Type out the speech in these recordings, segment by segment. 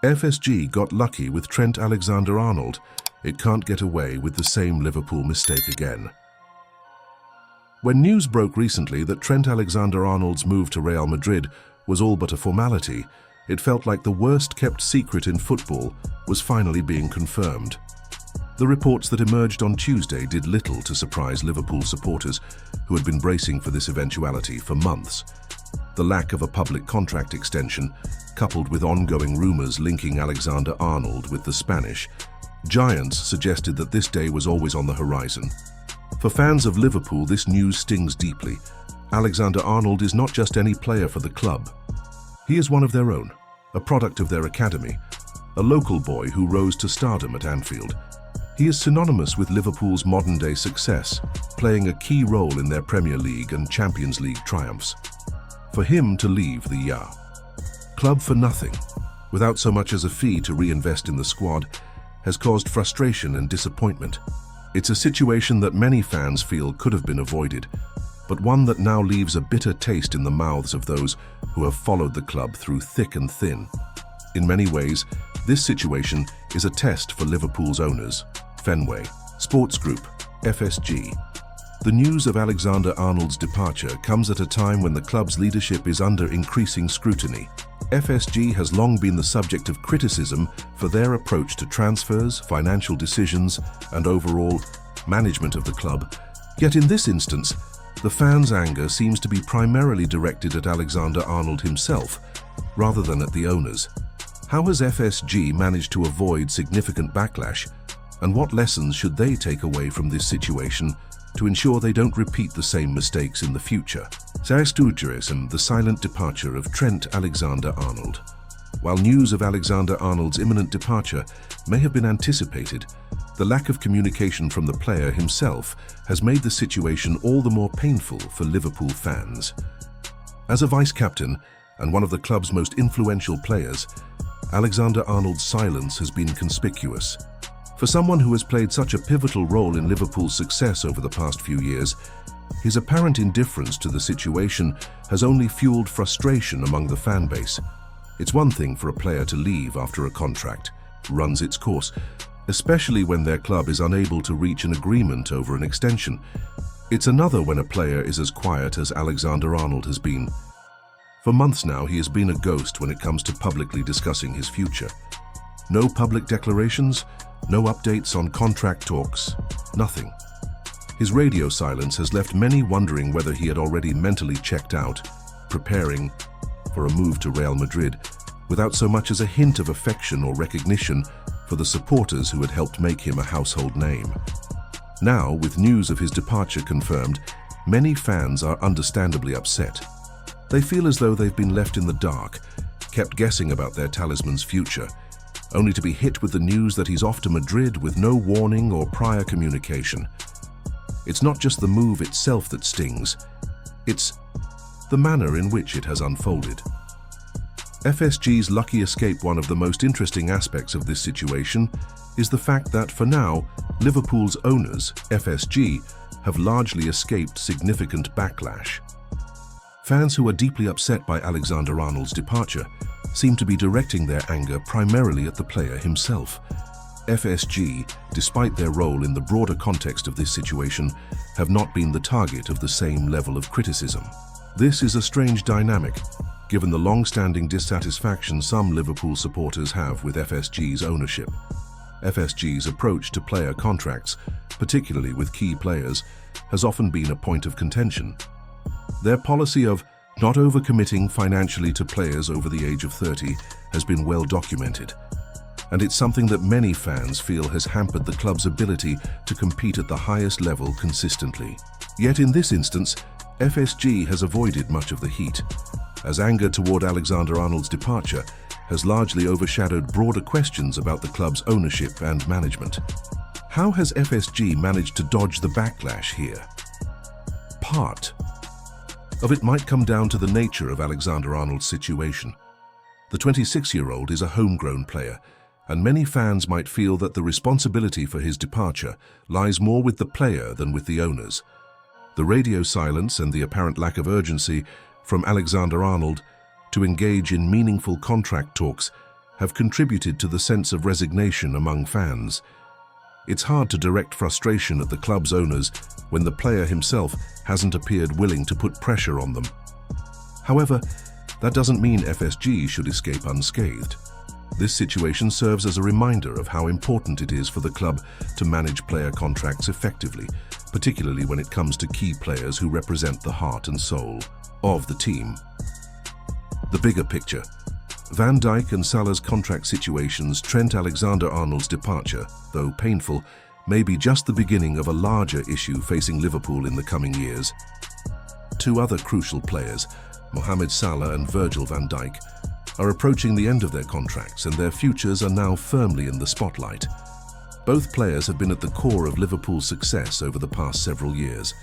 FSG got lucky with Trent Alexander-Arnold. It can't get away with the same Liverpool mistake again. When news broke recently that Trent Alexander-Arnold's move to Real Madrid was all but a formality, it felt like the worst-kept secret in football was finally being confirmed. The reports that emerged on Tuesday did little to surprise Liverpool supporters who had been bracing for this eventuality for months. The lack of a public contract extension, coupled with ongoing rumours linking Alexander-Arnold with the Spanish giants, suggested that this day was always on the horizon. For fans of Liverpool, this news stings deeply. Alexander-Arnold is not just any player for the club. He is one of their own, a product of their academy, a local boy who rose to stardom at Anfield. He is synonymous with Liverpool's modern-day success, playing a key role in their Premier League and Champions League triumphs. For him to leave the club for nothing, without so much as a fee to reinvest in the squad, has caused frustration and disappointment. It's a situation that many fans feel could have been avoided, but one that now leaves a bitter taste in the mouths of those who have followed the club through thick and thin. In many ways, this situation is a test for Liverpool's owners, Fenway Sports Group, FSG. The news of Alexander-Arnold's departure comes at a time when the club's leadership is under increasing scrutiny. FSG has long been the subject of criticism for their approach to transfers, financial decisions, and overall management of the club. Yet in this instance, the fans' anger seems to be primarily directed at Alexander-Arnold himself, rather than at the owners. How has FSG managed to avoid significant backlash, and what lessons should they take away from this situation to ensure they don't repeat the same mistakes in the future? The silent departure of Trent Alexander-Arnold. While news of Alexander-Arnold's imminent departure may have been anticipated, the lack of communication from the player himself has made the situation all the more painful for Liverpool fans. As a vice-captain and one of the club's most influential players, Alexander-Arnold's silence has been conspicuous. For someone who has played such a pivotal role in Liverpool's success over the past few years, his apparent indifference to the situation has only fueled frustration among the fan base. It's one thing for a player to leave after a contract runs its course, especially when their club is unable to reach an agreement over an extension. It's another when a player is as quiet as Alexander-Arnold has been. For months now, he has been a ghost when it comes to publicly discussing his future. No public declarations, no updates on contract talks, nothing. His radio silence has left many wondering whether he had already mentally checked out, preparing for a move to Real Madrid, without so much as a hint of affection or recognition for the supporters who had helped make him a household name. Now, with news of his departure confirmed, many fans are understandably upset. They feel as though they've been left in the dark, kept guessing about their talisman's future, only to be hit with the news that he's off to Madrid with no warning or prior communication. It's not just the move itself that stings, it's the manner in which it has unfolded. FSG's lucky escape. One of the most interesting aspects of this situation is the fact that, for now, Liverpool's owners, FSG, have largely escaped significant backlash. Fans who are deeply upset by Alexander-Arnold's departure seem to be directing their anger primarily at the player himself. FSG, despite their role in the broader context of this situation, have not been the target of the same level of criticism. This is a strange dynamic, given the long-standing dissatisfaction some Liverpool supporters have with FSG's ownership. FSG's approach to player contracts, particularly with key players, has often been a point of contention. Their policy of not overcommitting financially to players over the age of 30 has been well documented, and it's something that many fans feel has hampered the club's ability to compete at the highest level consistently. Yet in this instance, FSG has avoided much of the heat, as anger toward Alexander-Arnold's departure has largely overshadowed broader questions about the club's ownership and management. How has FSG managed to dodge the backlash here? Part of it might come down to the nature of Alexander-Arnold's situation. The 26-year-old is a homegrown player, and many fans might feel that the responsibility for his departure lies more with the player than with the owners. The radio silence and the apparent lack of urgency from Alexander-Arnold to engage in meaningful contract talks have contributed to the sense of resignation among fans. It's hard to direct frustration at the club's owners when the player himself hasn't appeared willing to put pressure on them. However, that doesn't mean FSG should escape unscathed. This situation serves as a reminder of how important it is for the club to manage player contracts effectively, particularly when it comes to key players who represent the heart and soul of the team. The bigger picture. Van Dijk and Salah's contract situations, Trent Alexander-Arnold's departure, though painful, may be just the beginning of a larger issue facing Liverpool in the coming years. Two other crucial players, Mohamed Salah and Virgil van Dijk, are approaching the end of their contracts and their futures are now firmly in the spotlight. Both players have been at the core of Liverpool's success over the past several years.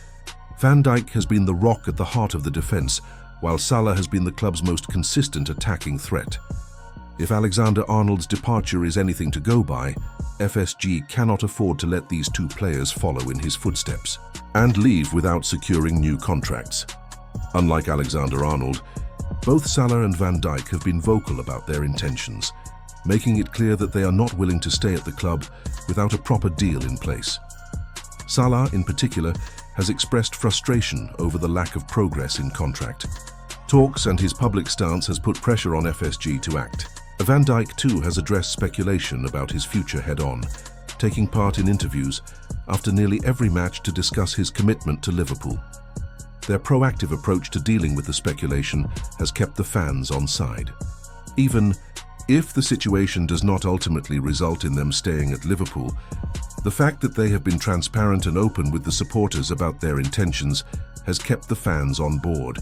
Van Dijk has been the rock at the heart of the defence, while Salah has been the club's most consistent attacking threat. If Alexander-Arnold's departure is anything to go by, FSG cannot afford to let these two players follow in his footsteps and leave without securing new contracts. Unlike Alexander-Arnold, both Salah and Van Dijk have been vocal about their intentions, making it clear that they are not willing to stay at the club without a proper deal in place. Salah, in particular, has expressed frustration over the lack of progress in contract. Talks and his public stance has put pressure on FSG to act. Van Dijk too has addressed speculation about his future head-on, taking part in interviews after nearly every match to discuss his commitment to Liverpool. Their proactive approach to dealing with the speculation has kept the fans on side. Even if the situation does not ultimately result in them staying at Liverpool, the fact that they have been transparent and open with the supporters about their intentions has kept the fans on board.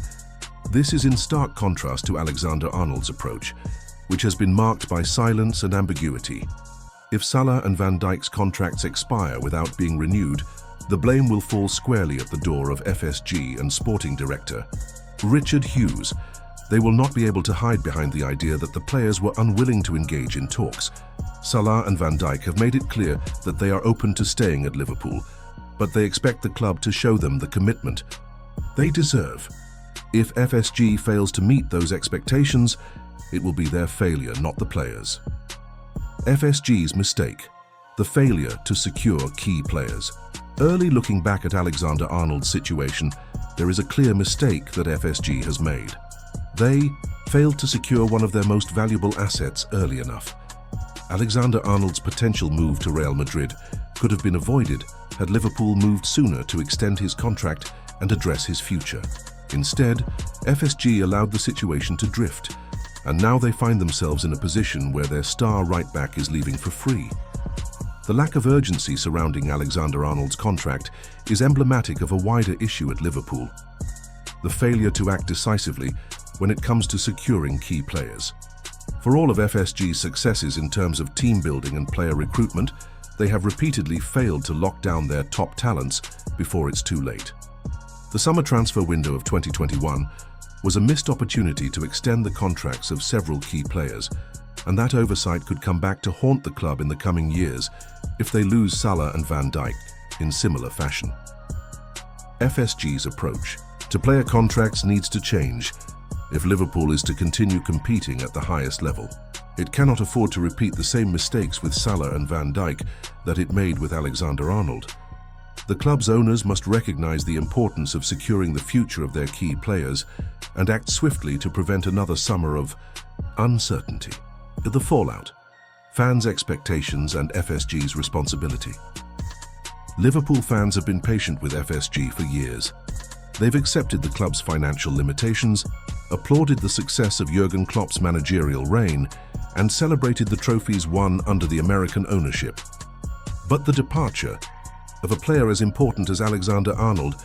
This is in stark contrast to Alexander-Arnold's approach, which has been marked by silence and ambiguity. If Salah and Van Dijk's contracts expire without being renewed, the blame will fall squarely at the door of FSG and sporting director Richard Hughes. They will not be able to hide behind the idea that the players were unwilling to engage in talks. Salah and Van Dijk have made it clear that they are open to staying at Liverpool, but they expect the club to show them the commitment they deserve. If FSG fails to meet those expectations, it will be their failure, not the players. FSG's mistake: the failure to secure key players. Early looking back at Alexander-Arnold's situation, there is a clear mistake that FSG has made. They failed to secure one of their most valuable assets early enough. Alexander-Arnold's potential move to Real Madrid could have been avoided had Liverpool moved sooner to extend his contract and address his future. Instead, FSG allowed the situation to drift, and now they find themselves in a position where their star right-back is leaving for free. The lack of urgency surrounding Alexander-Arnold's contract is emblematic of a wider issue at Liverpool: the failure to act decisively when it comes to securing key players. For all of FSG's successes in terms of team building and player recruitment, they have repeatedly failed to lock down their top talents before it's too late. The summer transfer window of 2021 was a missed opportunity to extend the contracts of several key players, and that oversight could come back to haunt the club in the coming years if they lose Salah and Van Dijk in similar fashion. FSG's approach to player contracts needs to change if Liverpool is to continue competing at the highest level. It cannot afford to repeat the same mistakes with Salah and Van Dijk that it made with Alexander-Arnold. The club's owners must recognise the importance of securing the future of their key players and act swiftly to prevent another summer of uncertainty. The fallout: fans' expectations and FSG's responsibility. Liverpool fans have been patient with FSG for years. They've accepted the club's financial limitations, applauded the success of Jurgen Klopp's managerial reign, and celebrated the trophies won under the American ownership. But the departure of a player as important as Alexander-Arnold,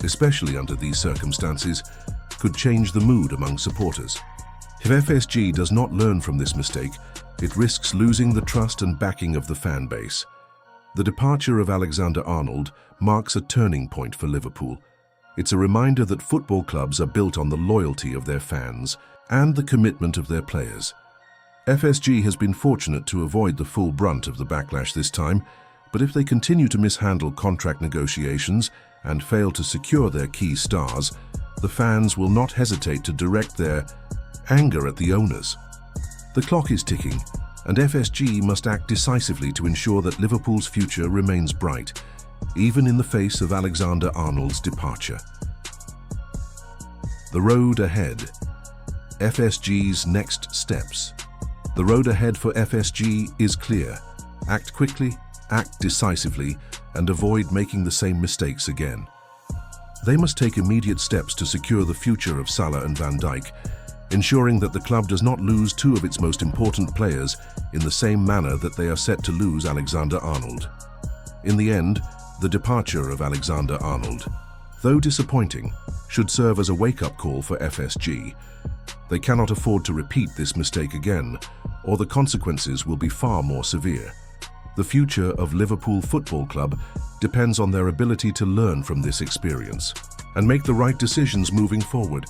especially under these circumstances, could change the mood among supporters. If FSG does not learn from this mistake, it risks losing the trust and backing of the fan base. The departure of Alexander-Arnold marks a turning point for Liverpool. It's a reminder that football clubs are built on the loyalty of their fans and the commitment of their players. FSG has been fortunate to avoid the full brunt of the backlash this time, but if they continue to mishandle contract negotiations and fail to secure their key stars, the fans will not hesitate to direct their anger at the owners. The clock is ticking, and FSG must act decisively to ensure that Liverpool's future remains bright, even in the face of Alexander-Arnold's departure. The road ahead. FSG's next steps. The road ahead for FSG is clear. Act quickly, act decisively, and avoid making the same mistakes again. They must take immediate steps to secure the future of Salah and Van Dijk, ensuring that the club does not lose two of its most important players in the same manner that they are set to lose Alexander-Arnold. In the end, the departure of Alexander-Arnold, though disappointing, should serve as a wake-up call for FSG. They cannot afford to repeat this mistake again, or the consequences will be far more severe. The future of Liverpool Football Club depends on their ability to learn from this experience and make the right decisions moving forward.